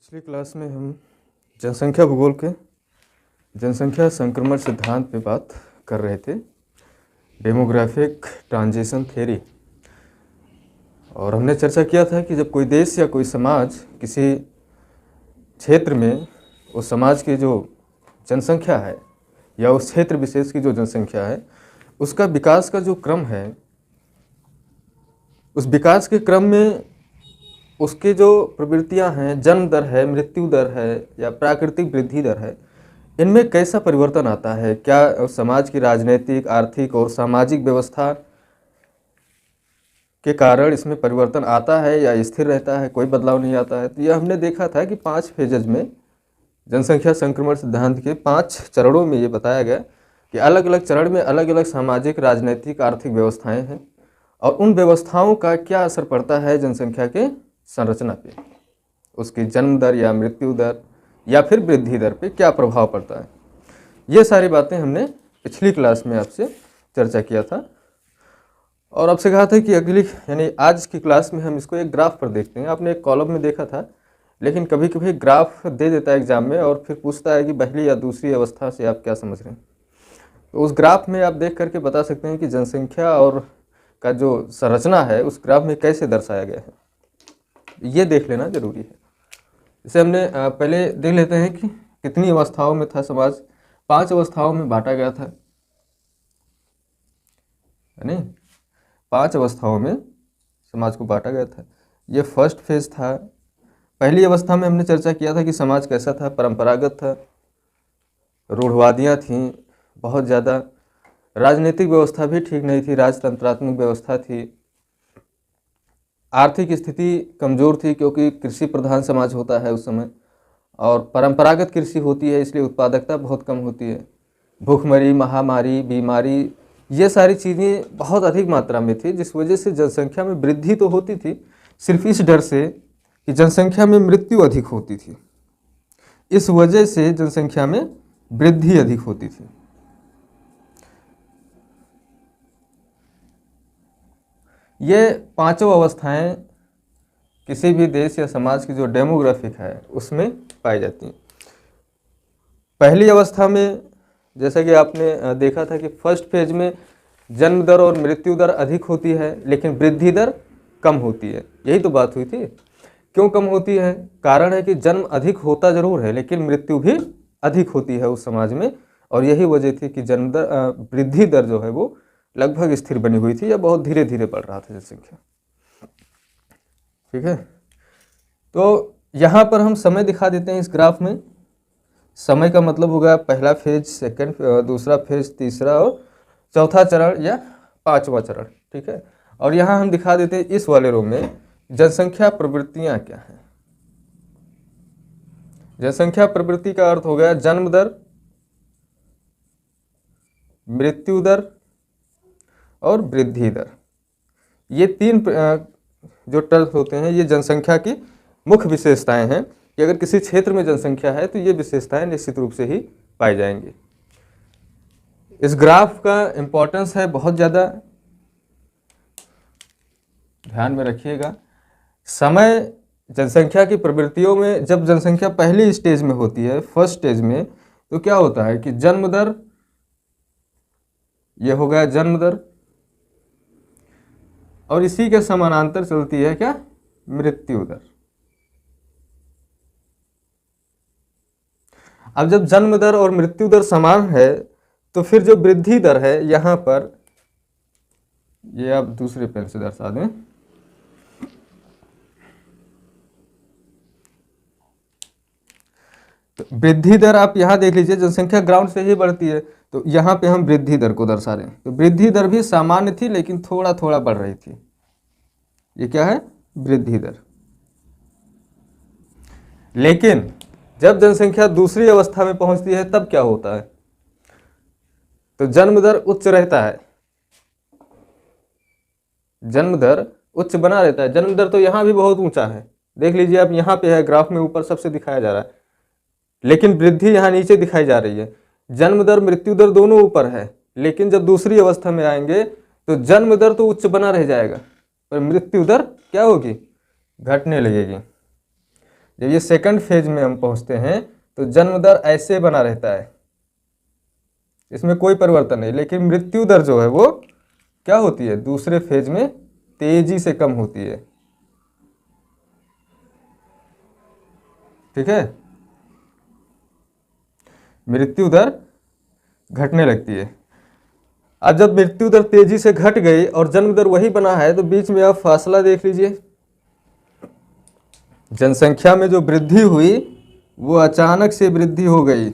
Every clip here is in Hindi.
पिछली क्लास में हम जनसंख्या भूगोल के जनसंख्या संक्रमण सिद्धांत पे बात कर रहे थे, डेमोग्राफिक ट्रांजिशन थ्योरी। और हमने चर्चा किया था कि जब कोई देश या कोई समाज किसी क्षेत्र में उस समाज की जो जनसंख्या है या उस क्षेत्र विशेष की जो जनसंख्या है उसका विकास का जो क्रम है, उस विकास के क्रम में उसकी जो प्रवृत्तियां हैं, जन्म दर है, मृत्यु दर है या प्राकृतिक वृद्धि दर है, इनमें कैसा परिवर्तन आता है, क्या समाज की राजनीतिक, आर्थिक और सामाजिक व्यवस्था के कारण इसमें परिवर्तन आता है या स्थिर रहता है, कोई बदलाव नहीं आता है। तो यह हमने देखा था कि 5 फेजेज में जनसंख्या संक्रमण सिद्धांत के 5 चरणों में ये बताया गया कि अलग अलग चरण में अलग अलग सामाजिक, राजनीतिक, आर्थिक व्यवस्थाएं हैं और उन व्यवस्थाओं का क्या असर पड़ता है जनसंख्या के संरचना पे, उसकी जन्म दर या मृत्यु दर या फिर वृद्धि दर पे क्या प्रभाव पड़ता है। ये सारी बातें हमने पिछली क्लास में आपसे चर्चा किया था और आपसे कहा था कि अगली यानी आज की क्लास में हम इसको एक ग्राफ पर देखते हैं। आपने एक कॉलम में देखा था, लेकिन कभी कभी ग्राफ दे देता है एग्जाम में और फिर पूछता है कि पहली या दूसरी अवस्था से आप क्या समझ रहे हैं। तो उस ग्राफ में आप देख करके बता सकते हैं कि जनसंख्या और का जो संरचना है उस ग्राफ में कैसे दर्शाया गया है, ये देख लेना जरूरी है। जैसे हमने पहले देख लेते हैं कि कितनी अवस्थाओं में था समाज। 5 अवस्थाओं में बांटा गया था, नहीं 5 अवस्थाओं में समाज को बांटा गया था। ये फर्स्ट फेज था। पहली अवस्था में हमने चर्चा किया था कि समाज कैसा था, परंपरागत था, रूढ़वादियाँ थीं बहुत ज़्यादा, राजनीतिक व्यवस्था भी ठीक नहीं थी, राजतंत्रात्मक व्यवस्था थी, आर्थिक स्थिति कमज़ोर थी क्योंकि कृषि प्रधान समाज होता है उस समय और परंपरागत कृषि होती है इसलिए उत्पादकता बहुत कम होती है। भूखमरी, महामारी, बीमारी, ये सारी चीज़ें बहुत अधिक मात्रा में थी, जिस वजह से जनसंख्या में वृद्धि तो होती थी, सिर्फ इस डर से कि जनसंख्या में मृत्यु अधिक होती थी, इस वजह से जनसंख्या में वृद्धि अधिक होती थी। ये 5 अवस्थाएं किसी भी देश या समाज की जो डेमोग्राफिक है उसमें पाई जाती हैं। पहली अवस्था में जैसा कि आपने देखा था कि फर्स्ट फेज में जन्म दर और मृत्यु दर अधिक होती है लेकिन वृद्धि दर कम होती है। यही तो बात हुई थी। क्यों कम होती है? कारण है कि जन्म अधिक होता जरूर है लेकिन मृत्यु भी अधिक होती है उस समाज में, और यही वजह थी कि जन्म दर वृद्धि दर जो है वो लगभग स्थिर बनी हुई थी या बहुत धीरे धीरे बढ़ रहा था जनसंख्या। ठीक है, तो यहाँ पर हम समय दिखा देते हैं इस ग्राफ में। समय का मतलब होगा पहला फेज, सेकंड, दूसरा फेज, तीसरा और चौथा चरण या 5वां चरण। ठीक है, और यहाँ हम दिखा देते हैं इस वाले रो में जनसंख्या प्रवृत्तियाँ क्या हैं। जनसंख्या प्रवृत्ति का अर्थ हो गया जन्म दर, मृत्यु दर और वृद्धि दर। ये 3 जो टर्म्स होते हैं ये जनसंख्या की मुख्य विशेषताएं हैं कि अगर किसी क्षेत्र में जनसंख्या है तो ये विशेषताएं निश्चित रूप से ही पाई जाएंगी। इस ग्राफ का इंपॉर्टेंस है बहुत ज़्यादा, ध्यान में रखिएगा। समय जनसंख्या की प्रवृत्तियों में जब जनसंख्या पहली स्टेज में होती है, फर्स्ट स्टेज में, तो क्या होता है कि जन्म दर, ये हो गया जन्म दर, और इसी के समानांतर चलती है क्या? मृत्यु दर। अब जब जन्म दर और मृत्यु दर समान है तो फिर जो वृद्धि दर है यहां पर, ये आप दूसरे पेन से दर्शा दें, तो वृद्धि दर आप यहां देख लीजिए, जनसंख्या ग्राउंड से ही बढ़ती है तो यहां पे हम वृद्धि दर को दर्शा रहे हैं। तो वृद्धि दर भी सामान्य थी लेकिन थोड़ा थोड़ा बढ़ रही थी। ये क्या है? वृद्धि दर। लेकिन जब जनसंख्या दूसरी अवस्था में पहुंचती है तब क्या होता है? तो जन्म दर उच्च रहता है, जन्म दर उच्च बना रहता है। जन्म दर तो यहां भी बहुत ऊंचा है, देख लीजिए आप, यहां पे है ग्राफ में, ऊपर सबसे दिखाया जा रहा है, लेकिन वृद्धि यहां नीचे दिखाई जा रही है। जन्म दर, मृत्यु दर दोनों ऊपर है, लेकिन जब दूसरी अवस्था में आएंगे तो जन्म दर तो उच्च बना रह जाएगा पर मृत्यु दर क्या होगी? घटने लगेगी। जब ये सेकंड फेज में हम पहुंचते हैं तो जन्म दर ऐसे बना रहता है, इसमें कोई परिवर्तन नहीं, लेकिन मृत्यु दर जो है वो क्या होती है, दूसरे फेज में तेजी से कम होती है। ठीक है, मृत्यु दर घटने लगती है। अब जब मृत्यु दर तेजी से घट गई और जन्म दर वही बना है, तो बीच में आप फासला देख लीजिए। जनसंख्या में जो वृद्धि हुई वो अचानक से वृद्धि हो गई।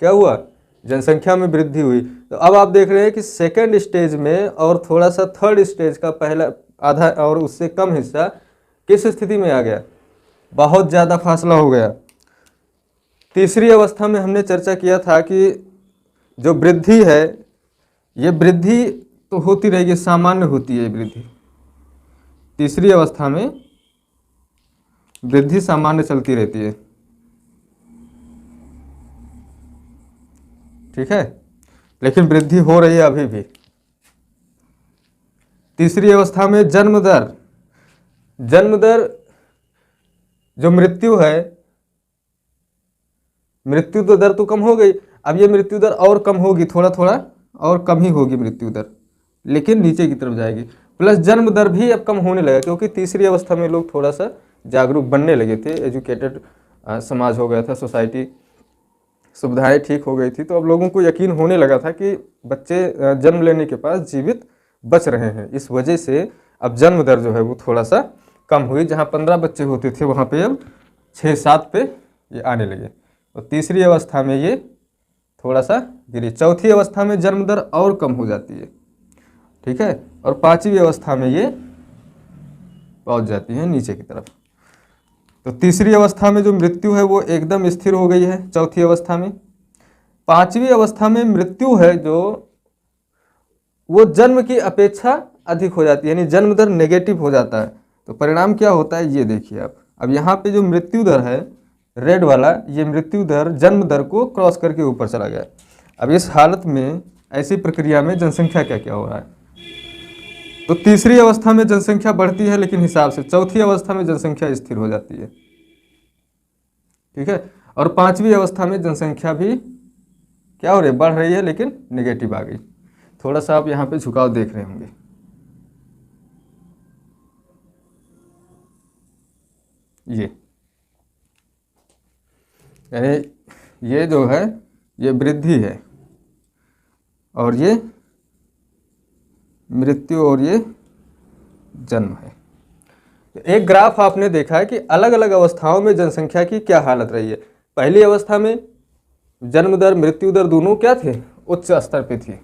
क्या हुआ, जनसंख्या में वृद्धि हुई। तो अब आप देख रहे हैं कि सेकंड स्टेज में और थोड़ा सा थर्ड स्टेज का पहला आधा और उससे कम हिस्सा किस स्थिति में आ गया, बहुत ज़्यादा फासला हो गया। तीसरी अवस्था में हमने चर्चा किया था कि जो वृद्धि है, ये वृद्धि तो होती रहेगी, सामान्य होती है वृद्धि। तीसरी अवस्था में वृद्धि सामान्य चलती रहती है। ठीक है, लेकिन वृद्धि हो रही है अभी भी। तीसरी अवस्था में जन्म दर जो मृत्यु है, मृत्यु तो दर तो कम हो गई, अब ये मृत्यु दर और कम होगी, थोड़ा थोड़ा और कम ही होगी मृत्यु दर, लेकिन नीचे की तरफ जाएगी। प्लस जन्म दर भी अब कम होने लगा, क्योंकि तीसरी अवस्था में लोग थोड़ा सा जागरूक बनने लगे थे, एजुकेटेड समाज हो गया था, सोसाइटी सुविधाएं ठीक हो गई थी, तो अब लोगों को यकीन होने लगा था कि बच्चे जन्म लेने के पास जीवित बच रहे हैं। इस वजह से अब जन्म दर जो है वो थोड़ा सा कम हुई, जहाँ 15 बच्चे होते थे वहाँ पे अब 6-7 पे ये आने लगे। और तीसरी अवस्था में ये थोड़ा सा गिरी। चौथी अवस्था में जन्म दर और कम हो जाती है। ठीक है, और पांचवी अवस्था में ये पहुंच जाती है नीचे की तरफ। तो तीसरी अवस्था में जो मृत्यु है वो एकदम स्थिर हो गई है चौथी अवस्था में। पांचवी अवस्था में मृत्यु है जो वो जन्म की अपेक्षा अधिक हो जाती है, यानी जन्म दर नेगेटिव हो जाता है। तो परिणाम क्या होता है ये देखिए आप। अब यहाँ पे जो मृत्यु दर है रेड वाला, ये मृत्यु दर जन्म दर को क्रॉस करके ऊपर चला गया। अब इस हालत में, ऐसी प्रक्रिया में जनसंख्या क्या क्या हो रहा है, तो तीसरी अवस्था में जनसंख्या बढ़ती है लेकिन हिसाब से, चौथी अवस्था में जनसंख्या स्थिर हो जाती है। ठीक है, और पांचवी अवस्था में जनसंख्या भी क्या हो रही है, बढ़ रही है, लेकिन नेगेटिव आ गई। थोड़ा सा आप यहाँ पे झुकाव देख रहे होंगे। ये यानी ये जो है ये वृद्धि है, और ये मृत्यु, और ये जन्म है। एक ग्राफ आपने देखा है कि अलग अलग अवस्थाओं में जनसंख्या की क्या हालत रही है। पहली अवस्था में जन्म दर मृत्यु दर दोनों क्या थे, उच्च स्तर पे थी।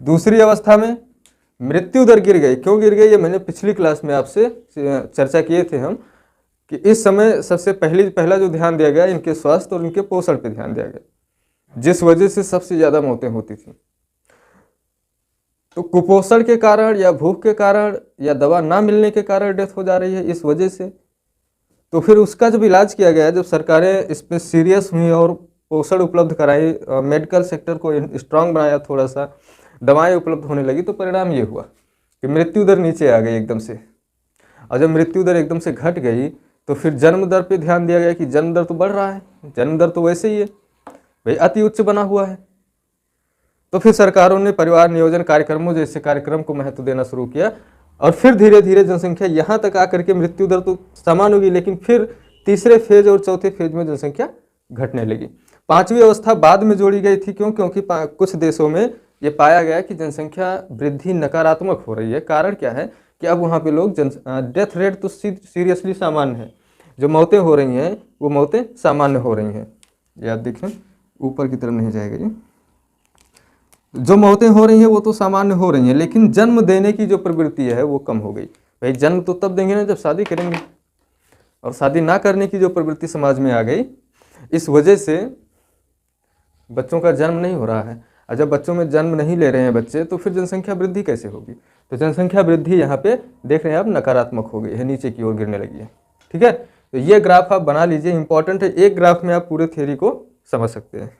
दूसरी अवस्था में मृत्यु दर गिर गई। क्यों गिर गई, ये मैंने पिछली क्लास में आपसे चर्चा किए थे हम, कि इस समय सबसे पहला जो ध्यान दिया गया इनके स्वास्थ्य और इनके पोषण पे ध्यान दिया गया, जिस वजह से सबसे ज़्यादा मौतें होती थी। तो कुपोषण के कारण या भूख के कारण या दवा ना मिलने के कारण डेथ हो जा रही है इस वजह से। तो फिर उसका जब इलाज किया गया, जब सरकारें इस पर सीरियस हुई और पोषण उपलब्ध कराई, मेडिकल सेक्टर को स्ट्रांग बनाया, थोड़ा सा दवाएं उपलब्ध होने लगी, तो परिणाम ये हुआ कि मृत्यु दर नीचे आ गई एकदम से। और जब मृत्यु दर एकदम से घट गई तो फिर जन्म दर पे ध्यान दिया गया कि जन्म दर तो बढ़ रहा है, जन्म दर तो वैसे ही है भाई, अति उच्च बना हुआ है। तो फिर सरकारों ने परिवार नियोजन कार्यक्रमों जैसे कार्यक्रम को महत्व देना शुरू किया, और फिर धीरे धीरे जनसंख्या यहाँ तक आकर के मृत्यु दर तो समान होगी, लेकिन फिर तीसरे फेज और चौथे फेज में जनसंख्या घटने लगी। पांचवी अवस्था बाद में जोड़ी गई थी। क्यों, क्योंकि कुछ देशों में ये पाया गया कि जनसंख्या वृद्धि नकारात्मक हो रही है। कारण क्या है कि अब वहाँ पे लोग डेथ रेट तो सीरियसली सामान्य है, जो मौतें हो रही हैं वो मौतें सामान्य हो रही हैं। ये आप देखें, ऊपर की तरफ नहीं जाएगा ये, जो मौतें हो रही हैं वो तो सामान्य हो रही हैं, लेकिन जन्म देने की जो प्रवृत्ति है वो कम हो गई। भाई जन्म तो तब देंगे ना जब शादी करेंगे, और शादी ना करने की जो प्रवृत्ति समाज में आ गई, इस वजह से बच्चों का जन्म नहीं हो रहा है। और जब बच्चों में जन्म नहीं ले रहे हैं बच्चे, तो फिर जनसंख्या वृद्धि कैसे होगी। तो जनसंख्या वृद्धि यहाँ पे देख रहे हैं आप नकारात्मक हो गई है, नीचे की ओर गिरने लगी है। ठीक है, तो ये ग्राफ आप बना लीजिए, इंपॉर्टेंट है। एक ग्राफ में आप पूरे थ्योरी को समझ सकते हैं।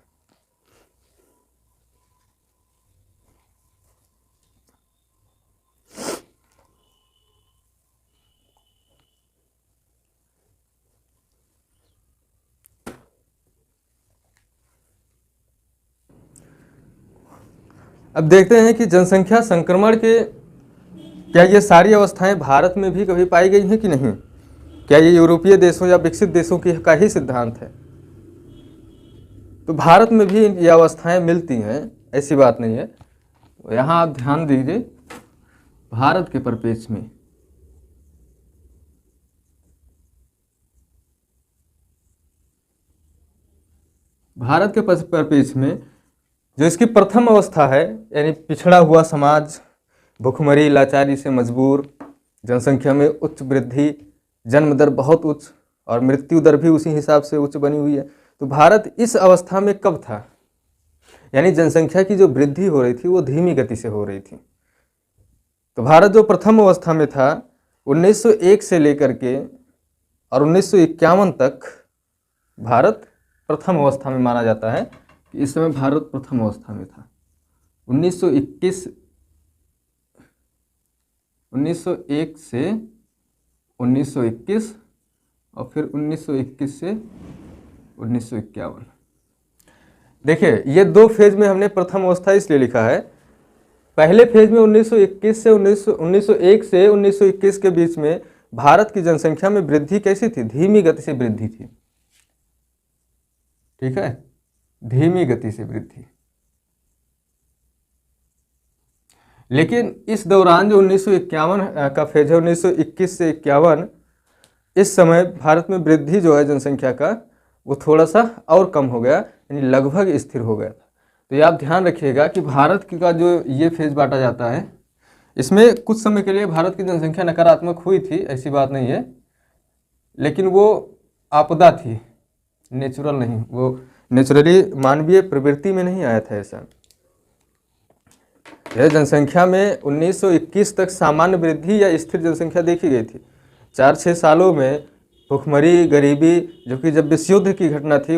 अब देखते हैं कि जनसंख्या संक्रमण के क्या ये सारी अवस्थाएं भारत में भी कभी पाई गई हैं कि नहीं। क्या ये यूरोपीय देशों या विकसित देशों की का ही सिद्धांत है। तो भारत में भी ये अवस्थाएं मिलती हैं, ऐसी बात नहीं है। यहाँ आप ध्यान दीजिए, भारत के परिप्रेक्ष्य में परिप्रेक्ष्य में जो इसकी प्रथम अवस्था है, यानी पिछड़ा हुआ समाज, भुखमरी लाचारी से मजबूर, जनसंख्या में उच्च वृद्धि, जन्म दर बहुत उच्च और मृत्यु दर भी उसी हिसाब से उच्च बनी हुई है। तो भारत इस अवस्था में कब था, यानी जनसंख्या की जो वृद्धि हो रही थी वो धीमी गति से हो रही थी। तो भारत जो प्रथम अवस्था में था 1901 से लेकर के और 1951 तक भारत प्रथम अवस्था में माना जाता है कि इस समय भारत प्रथम अवस्था में था। 1901 से 1921 और फिर 1921 से 1951। देखिए, ये दो फेज में हमने प्रथम अवस्था इसलिए लिखा है। पहले फेज में 1901 से 1921 के बीच में भारत की जनसंख्या में वृद्धि कैसी थी, धीमी गति से वृद्धि थी। ठीक है, धीमी गति से वृद्धि। लेकिन इस दौरान जो 1951 का फेज है, 1921 से 51, इस समय भारत में वृद्धि जो है जनसंख्या का वो थोड़ा सा और कम हो गया, यानी लगभग स्थिर हो गया था। तो ये आप ध्यान रखिएगा कि भारत का जो ये फेज बांटा जाता है, इसमें कुछ समय के लिए भारत की जनसंख्या नकारात्मक हुई थी, ऐसी बात नहीं है, लेकिन वो आपदा थी, नेचुरल नहीं, वो नेचुरली मानवीय प्रवृत्ति में नहीं आया था ऐसा। यह जनसंख्या में 1921 तक सामान्य वृद्धि या स्थिर जनसंख्या देखी गई थी। 4-6 सालों में भुखमरी, गरीबी, जो कि जब विश्व युद्ध की घटना थी,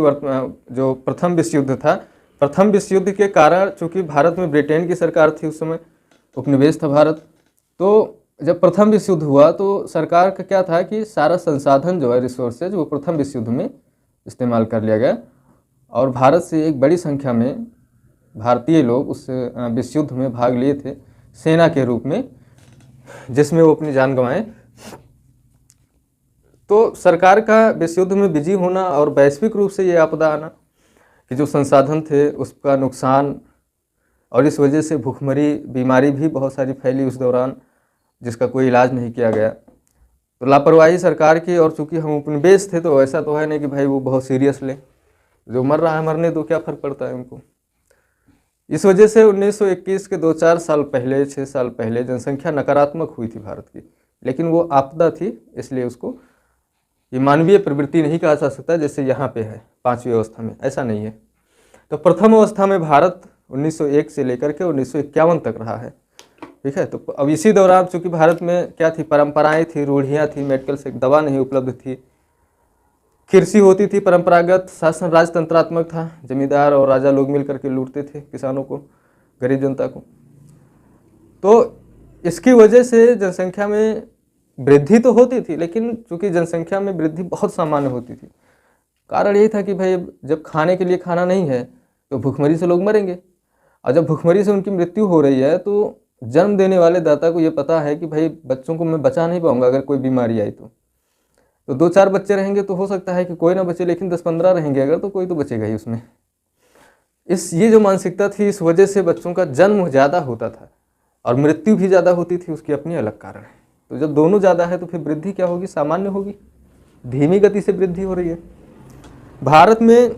जो प्रथम विश्व युद्ध था, प्रथम विश्व युद्ध के कारण चूँकि भारत में ब्रिटेन की सरकार थी उस समय, उपनिवेश था भारत, तो जब प्रथम विश्व युद्ध हुआ तो सरकार का क्या था कि सारा संसाधन जो है, रिसोर्सेज, वो प्रथम विश्व युद्ध में इस्तेमाल कर लिया गया और भारत से एक बड़ी संख्या में भारतीय लोग उस विश्व युद्ध में भाग लिए थे सेना के रूप में, जिसमें वो अपनी जान गंवाएं। तो सरकार का विश्व युद्ध में बिजी होना और वैश्विक रूप से ये आपदा आना कि जो संसाधन थे उसका नुकसान, और इस वजह से भूखमरी बीमारी भी बहुत सारी फैली उस दौरान, जिसका कोई इलाज नहीं किया गया। तो लापरवाही सरकार की, और चूँकि हम उपनिवेश थे तो ऐसा तो है नहीं कि भाई वो बहुत सीरियस ले, जो मर रहा है मरने दो, क्या फ़र्क पड़ता है उनको। इस वजह से 1921 के 2-4 साल पहले, 6 साल पहले जनसंख्या नकारात्मक हुई थी भारत की, लेकिन वो आपदा थी, इसलिए उसको ये मानवीय प्रवृत्ति नहीं कहा जा सकता जैसे यहाँ पे है 5वीं अवस्था में, ऐसा नहीं है। तो प्रथम अवस्था में भारत 1901 से लेकर के 1951 तक रहा है। ठीक है, तो अब इसी दौरान चूँकि भारत में क्या थी, परंपराएं थी, रूढ़ियाँ थी, मेडिकल से दवा नहीं उपलब्ध थी, कृषि होती थी, परंपरागत शासन राजतंत्रात्मक था, जमींदार और राजा लोग मिल करके लूटते थे किसानों को, गरीब जनता को। तो इसकी वजह से जनसंख्या में वृद्धि तो होती थी, लेकिन चूँकि जनसंख्या में वृद्धि बहुत सामान्य होती थी। कारण यही था कि भाई जब खाने के लिए खाना नहीं है तो भूखमरी से लोग मरेंगे, और जब भूखमरी से उनकी मृत्यु हो रही है तो जन्म देने वाले दाता को ये पता है कि भाई बच्चों को मैं बचा नहीं पाऊंगा अगर कोई बीमारी आई तो 2-4 बच्चे रहेंगे तो हो सकता है कि कोई ना बचे, लेकिन 10-15 रहेंगे अगर तो कोई तो बचेगा ही उसमें। ये जो मानसिकता थी, इस वजह से बच्चों का जन्म ज़्यादा होता था और मृत्यु भी ज़्यादा होती थी, उसकी अपनी अलग कारण है। तो जब दोनों ज़्यादा है तो फिर वृद्धि क्या होगी, सामान्य होगी, धीमी गति से वृद्धि हो रही है। भारत में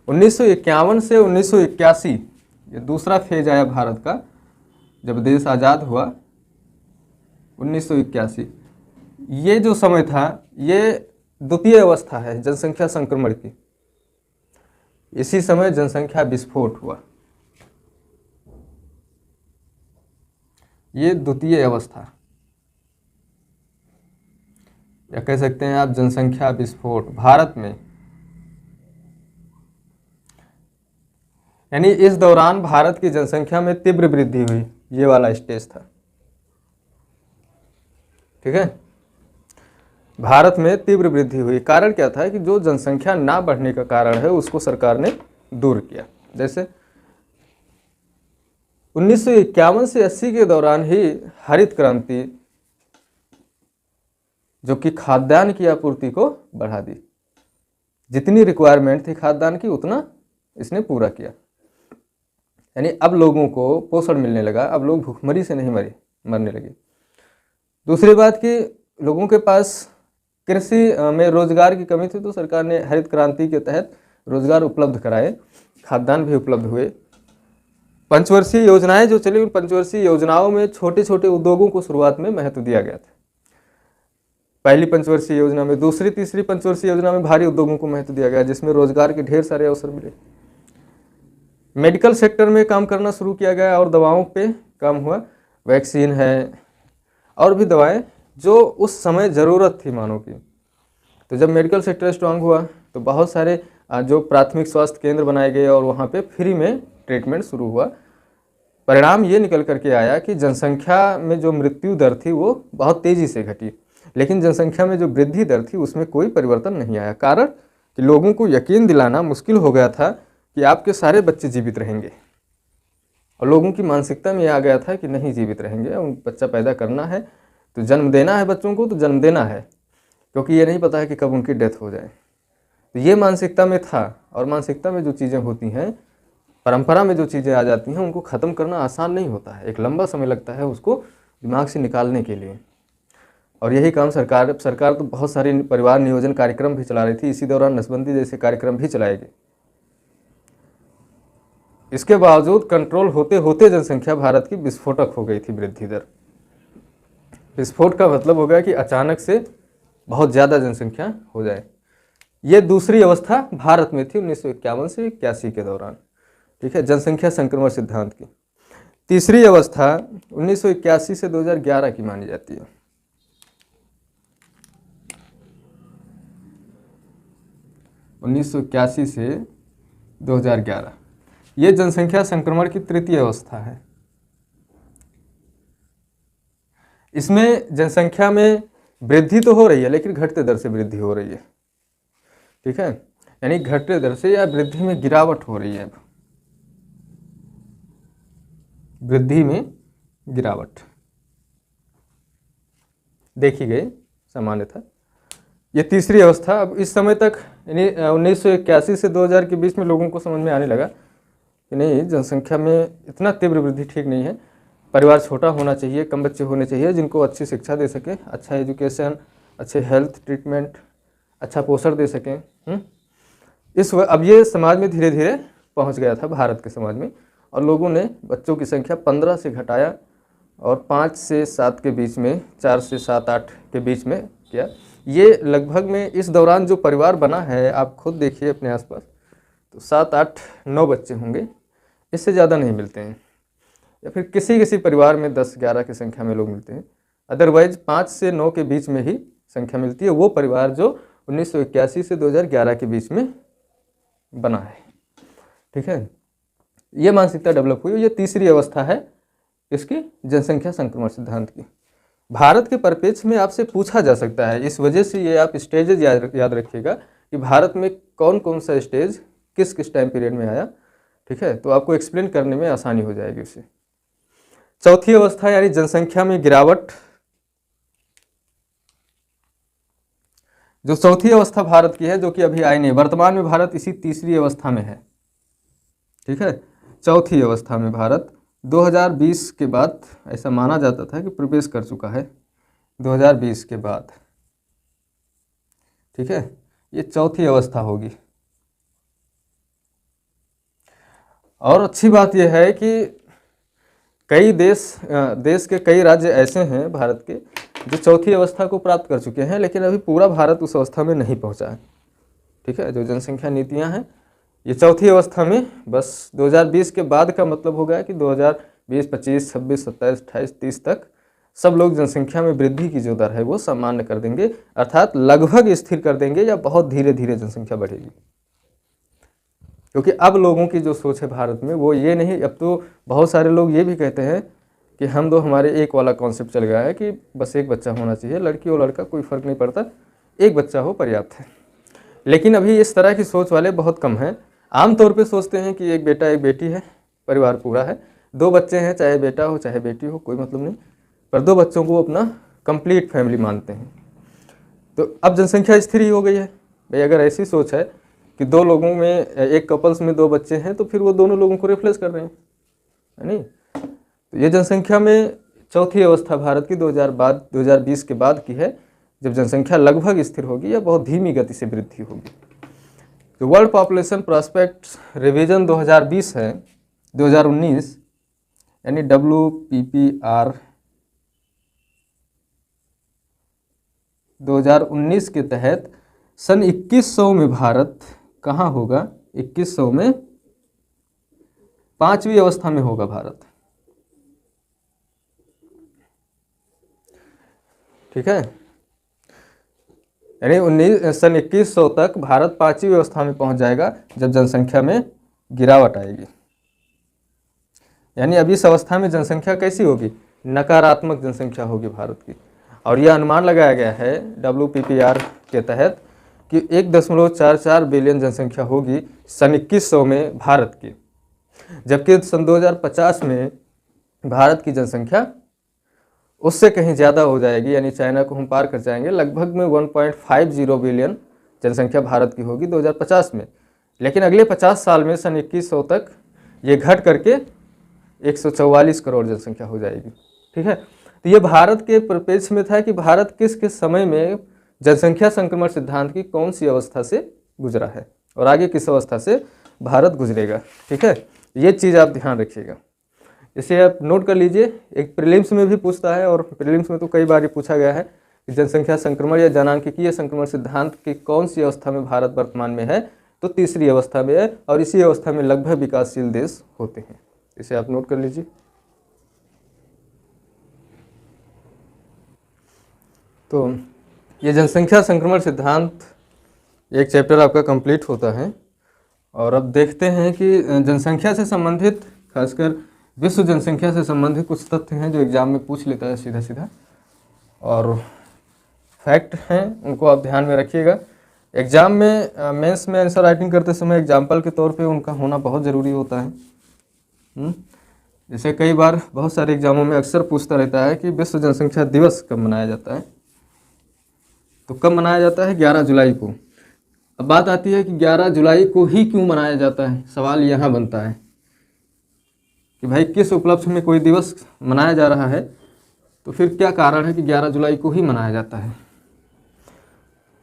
1951 से 1981 ये दूसरा फेज आया भारत का, जब देश आज़ाद हुआ 1981, ये जो समय था ये द्वितीय अवस्था है जनसंख्या संक्रमण की। इसी समय जनसंख्या विस्फोट हुआ, ये द्वितीय अवस्था, या कह सकते हैं आप जनसंख्या विस्फोट भारत में। यानी इस दौरान भारत की जनसंख्या में तीव्र वृद्धि हुई, ये वाला स्टेज था। ठीक है, भारत में तीव्र वृद्धि हुई। कारण क्या था कि जो जनसंख्या ना बढ़ने का कारण है उसको सरकार ने दूर किया। जैसे 1951 से 80 के दौरान ही हरित क्रांति जो कि खाद्यान्न की आपूर्ति को बढ़ा दी। जितनी रिक्वायरमेंट थी खाद्यान्न की उतना इसने पूरा किया, यानी अब लोगों को पोषण मिलने लगा, अब लोग भूखमरी से नहीं मरने लगे। दूसरी बात कि लोगों के पास कृषि में रोजगार की कमी थी, तो सरकार ने हरित क्रांति के तहत रोजगार उपलब्ध कराए, खाद्यान्न भी उपलब्ध हुए। पंचवर्षीय योजनाएं जो चली, उन पंचवर्षीय योजनाओं में छोटे छोटे उद्योगों को शुरुआत में महत्व दिया गया था। पहली पंचवर्षीय योजना में, दूसरी तीसरी पंचवर्षीय योजना में भारी उद्योगों को महत्व दिया गया, जिसमें रोजगार के ढेर सारे अवसर मिले। मेडिकल सेक्टर में काम करना शुरू किया गया और दवाओं पे काम हुआ। वैक्सीन है और भी दवाएं जो उस समय ज़रूरत थी मानव की। तो जब मेडिकल सेक्टर स्ट्रांग हुआ तो बहुत सारे जो प्राथमिक स्वास्थ्य केंद्र बनाए गए और वहाँ पे फ्री में ट्रीटमेंट शुरू हुआ। परिणाम ये निकल करके आया कि जनसंख्या में जो मृत्यु दर थी वो बहुत तेज़ी से घटी, लेकिन जनसंख्या में जो वृद्धि दर थी उसमें कोई परिवर्तन नहीं आया। कारण कि लोगों को यकीन दिलाना मुश्किल हो गया था कि आपके सारे बच्चे जीवित रहेंगे, और लोगों की मानसिकता में आ गया था कि नहीं जीवित रहेंगे, उन बच्चा पैदा करना है तो जन्म देना है, बच्चों को तो जन्म देना है, क्योंकि ये नहीं पता है कि कब उनकी डेथ हो जाए। तो ये मानसिकता में था, और मानसिकता में जो चीज़ें होती हैं, परंपरा में जो चीज़ें आ जाती हैं, उनको ख़त्म करना आसान नहीं होता है, एक लंबा समय लगता है उसको दिमाग से निकालने के लिए। और यही काम सरकार तो बहुत सारे परिवार नियोजन कार्यक्रम भी चला रही थी। इसी दौरान नसबंदी जैसे कार्यक्रम भी चलाए गए। इसके बावजूद कंट्रोल होते होते जनसंख्या भारत की विस्फोटक हो गई थी वृद्धि दर। विस्फोट का मतलब हो गया कि अचानक से बहुत ज़्यादा जनसंख्या हो जाए। ये दूसरी अवस्था भारत में थी 1951 से 81 के दौरान, ठीक है, जनसंख्या संक्रमण सिद्धांत की। तीसरी अवस्था 1981 से 2011 की मानी जाती है। उन्नीस से 2011 ये जनसंख्या संक्रमण की तृतीय अवस्था है। इसमें जनसंख्या में वृद्धि तो हो रही है, लेकिन घटते दर से वृद्धि हो रही है, ठीक है, यानी घटते दर से या वृद्धि में गिरावट हो रही है। वृद्धि में गिरावट देखी गई सामान्यतः। ये तीसरी अवस्था। अब इस समय तक यानी 1981 से 2000 के बीच में लोगों को समझ में आने लगा कि नहीं, जनसंख्या में इतना तीव्र वृद्धि ठीक नहीं है, परिवार छोटा होना चाहिए, कम बच्चे होने चाहिए, जिनको अच्छी शिक्षा दे सके, अच्छा एजुकेशन, अच्छे हेल्थ ट्रीटमेंट, अच्छा पोषण दे सकें। अब ये समाज में धीरे धीरे पहुंच गया था, भारत के समाज में, और लोगों ने बच्चों की संख्या 15 से घटाया और 5 से 7 के बीच में, 4 से 7-8 के बीच में किया। ये लगभग में इस दौरान जो परिवार बना है, आप खुद देखिए अपने आसपास, तो 7, 8, 9 बच्चे होंगे, इससे ज़्यादा नहीं मिलते हैं, या फिर किसी किसी परिवार में 10-11 की संख्या में लोग मिलते हैं। अदरवाइज 5 से 9 के बीच में ही संख्या मिलती है, वो परिवार जो 1981 से 2011 के बीच में बना है, ठीक है। ये मानसिकता डेवलप हुई। ये तीसरी अवस्था है इसकी जनसंख्या संक्रमण सिद्धांत की। भारत के परिप्रेक्ष्य में आपसे पूछा जा सकता है, इस वजह से ये आप स्टेजेस याद रखिएगा कि भारत में कौन कौन सा स्टेज किस किस टाइम पीरियड में आया, ठीक है, तो आपको एक्सप्लेन करने में आसानी हो जाएगी उससे। चौथी अवस्था यानी जनसंख्या में गिरावट। जो चौथी अवस्था भारत की है, जो कि अभी आई नहीं, वर्तमान में भारत इसी तीसरी अवस्था में है, ठीक है। चौथी अवस्था में भारत 2020 के बाद ऐसा माना जाता था कि प्रवेश कर चुका है, 2020 के बाद, ठीक है, ये चौथी अवस्था होगी। और अच्छी बात यह है कि कई देश के कई राज्य ऐसे हैं भारत के जो चौथी अवस्था को प्राप्त कर चुके हैं, लेकिन अभी पूरा भारत उस अवस्था में नहीं पहुंचा है, ठीक है। जो जनसंख्या नीतियां हैं ये चौथी अवस्था में, बस 2020 के बाद का मतलब हो गया कि 2020, 25, 26, 27, 28, 30 तक सब लोग जनसंख्या में वृद्धि की जो दर है वो सामान्य कर देंगे, अर्थात लगभग स्थिर कर देंगे, या बहुत धीरे धीरे जनसंख्या बढ़ेगी। क्योंकि अब लोगों की जो सोच है भारत में वो ये नहीं, अब तो बहुत सारे लोग ये भी कहते हैं कि हम तो हमारे एक वाला कॉन्सेप्ट चल गया है कि बस एक बच्चा होना चाहिए, लड़की और लड़का कोई फ़र्क नहीं पड़ता, एक बच्चा हो पर्याप्त है। लेकिन अभी इस तरह की सोच वाले बहुत कम हैं। आमतौर पे सोचते हैं कि एक बेटा एक बेटी है, परिवार पूरा है, 2 बच्चे हैं, चाहे बेटा हो चाहे बेटी हो, कोई मतलब नहीं, पर 2 बच्चों को वो अपना कंप्लीट फैमिली मानते हैं। तो अब जनसंख्या स्थिर ही हो गई है भाई। अगर ऐसी सोच है कि 2 लोगों में, एक कपल्स में 2 बच्चे हैं, तो फिर वो दोनों लोगों को रिप्लेस कर रहे हैं, है नहीं। तो ये जनसंख्या में चौथी अवस्था भारत की 2020 के बाद की है, जब जनसंख्या लगभग स्थिर होगी या बहुत धीमी गति से वृद्धि होगी। तो वर्ल्ड पॉपुलेशन प्रॉस्पेक्ट्स रिवीजन 2020 है, 2019, यानी WPPR 2019 के तहत सन 2100 में भारत कहाँ होगा? 2100 में 5वीं अवस्था में होगा भारत, ठीक है। यानी सन 2100 तक भारत 5वीं अवस्था में पहुंच जाएगा, जब जनसंख्या में गिरावट आएगी। यानी अभी इस अवस्था में जनसंख्या कैसी होगी? नकारात्मक जनसंख्या होगी भारत की। और यह अनुमान लगाया गया है WPPR के तहत कि 1.44 बिलियन जनसंख्या होगी सन 2100 में भारत की, जबकि सन 2050 में भारत की जनसंख्या उससे कहीं ज़्यादा हो जाएगी, यानी चाइना को हम पार कर जाएंगे। लगभग में 1.50 बिलियन जनसंख्या भारत की होगी 2050 में। लेकिन अगले 50 साल में सन 2100 तक ये घट करके 144 करोड़ जनसंख्या हो जाएगी, ठीक है। तो ये भारत के परिप्रेक्ष्य में था कि भारत किस किस समय में जनसंख्या संक्रमण सिद्धांत की कौन सी अवस्था से गुजरा है और आगे किस अवस्था से भारत गुजरेगा, ठीक है। ये चीज़ आप ध्यान रखिएगा, इसे आप नोट कर लीजिए। एक प्रीलिम्स में भी पूछता है, और प्रीलिम्स में तो कई बार ये पूछा गया है कि जनसंख्या संक्रमण या जनांकीय संक्रमण सिद्धांत की कौन सी अवस्था में भारत वर्तमान में है, तो तीसरी अवस्था में है, और इसी अवस्था में लगभग विकासशील देश होते हैं। इसे आप नोट कर लीजिए। तो ये जनसंख्या संक्रमण सिद्धांत एक चैप्टर आपका कंप्लीट होता है। और अब देखते हैं कि जनसंख्या से संबंधित, खासकर विश्व जनसंख्या से संबंधित कुछ तथ्य हैं जो एग्जाम में पूछ लेता है सीधा सीधा, और फैक्ट हैं, उनको आप ध्यान में रखिएगा। एग्जाम में मेंस में आंसर राइटिंग करते समय एग्जाम्पल के तौर पे उनका होना बहुत ज़रूरी होता है। जैसे कई बार बहुत सारे एग्जामों में अक्सर पूछता रहता है कि विश्व जनसंख्या दिवस कब मनाया जाता है, तो कब मनाया जाता है? 11 जुलाई को। अब बात आती है कि 11 जुलाई को ही क्यों मनाया जाता है। सवाल यहाँ बनता है कि भाई किस उपलक्ष्य में कोई दिवस मनाया जा रहा है, तो फिर क्या कारण है कि 11 जुलाई को ही मनाया जाता है।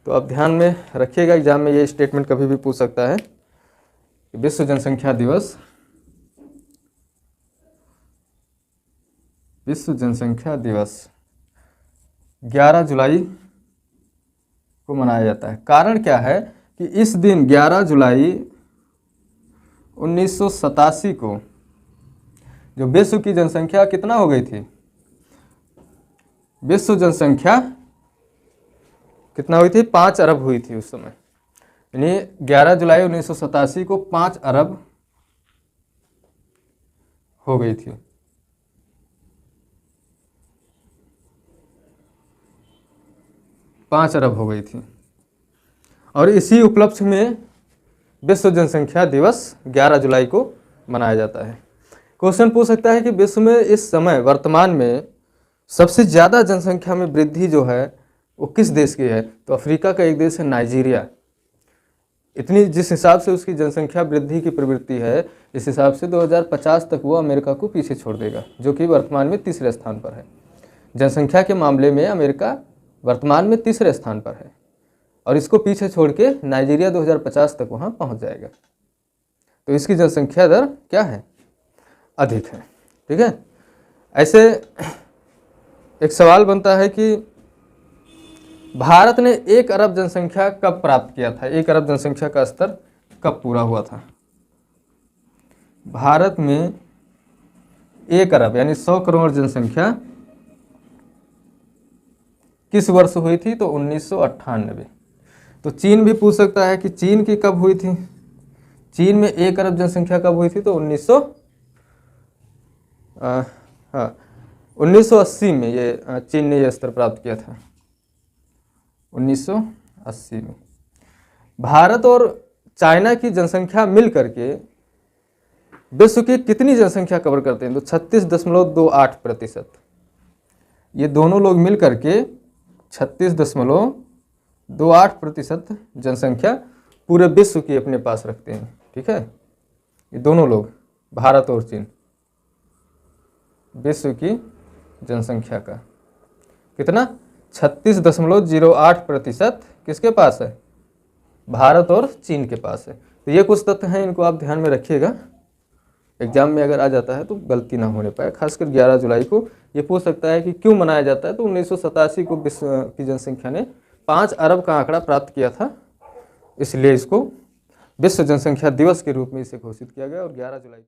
तो आप ध्यान में रखिएगा, एग्जाम में ये स्टेटमेंट कभी भी पूछ सकता है कि विश्व जनसंख्या दिवस 11 जुलाई को मनाया जाता है। कारण क्या है कि इस दिन 11 जुलाई 1987 को जो विश्व की जनसंख्या कितना हो गई थी? विश्व जनसंख्या कितना हुई थी? 5 अरब हुई थी उस समय। यानी 11 जुलाई 1987 को 5 अरब हो गई थी। पाँच अरब हो गई थी, और इसी उपलक्ष्य में विश्व जनसंख्या दिवस 11 जुलाई को मनाया जाता है। क्वेश्चन पूछ सकता है कि विश्व में इस समय वर्तमान में सबसे ज़्यादा जनसंख्या में वृद्धि जो है वो किस देश की है? तो अफ्रीका का एक देश है नाइजीरिया। इतनी जिस हिसाब से उसकी जनसंख्या वृद्धि की प्रवृत्ति है, इस हिसाब से 2050 तक वो अमेरिका को पीछे छोड़ देगा, जो कि वर्तमान में तीसरे स्थान पर है। जनसंख्या के मामले में अमेरिका वर्तमान में तीसरे स्थान पर है, और इसको पीछे छोड़ के नाइजीरिया 2050 तक वहाँ पहुँच जाएगा। तो इसकी जनसंख्या दर क्या है? अधिक है, ठीक है। ऐसे एक सवाल बनता है कि भारत ने 1 अरब जनसंख्या कब प्राप्त किया था? 1 अरब जनसंख्या का स्तर कब पूरा हुआ था? भारत में 1 अरब यानी 100 करोड़ जनसंख्या किस वर्ष हुई थी? तो 1998। तो चीन भी पूछ सकता है कि चीन की कब हुई थी? चीन में 1 अरब जनसंख्या कब हुई थी? तो 1980 में ये चीन ने यह स्तर प्राप्त किया था, 1980 में। भारत और चाइना की जनसंख्या मिल करके विश्व की कितनी जनसंख्या कवर करते हैं? तो 36.28%। ये दोनों लोग मिल करके 36.28% जनसंख्या पूरे विश्व की अपने पास रखते हैं। ठीक है, ये दोनों लोग, भारत और चीन, विश्व की जनसंख्या का कितना 36.08% किसके पास है? भारत और चीन के पास है। तो ये कुछ तथ्य हैं, इनको आप ध्यान में रखिएगा, एग्जाम में अगर आ जाता है तो गलती ना होने पाए। खासकर 11 जुलाई को ये पूछ सकता है कि क्यों मनाया जाता है। तो 1987 को विश्व की जनसंख्या ने 5 अरब का आंकड़ा प्राप्त किया था, इसलिए इसको विश्व जनसंख्या दिवस के रूप में इसे घोषित किया गया। और 11 जुलाई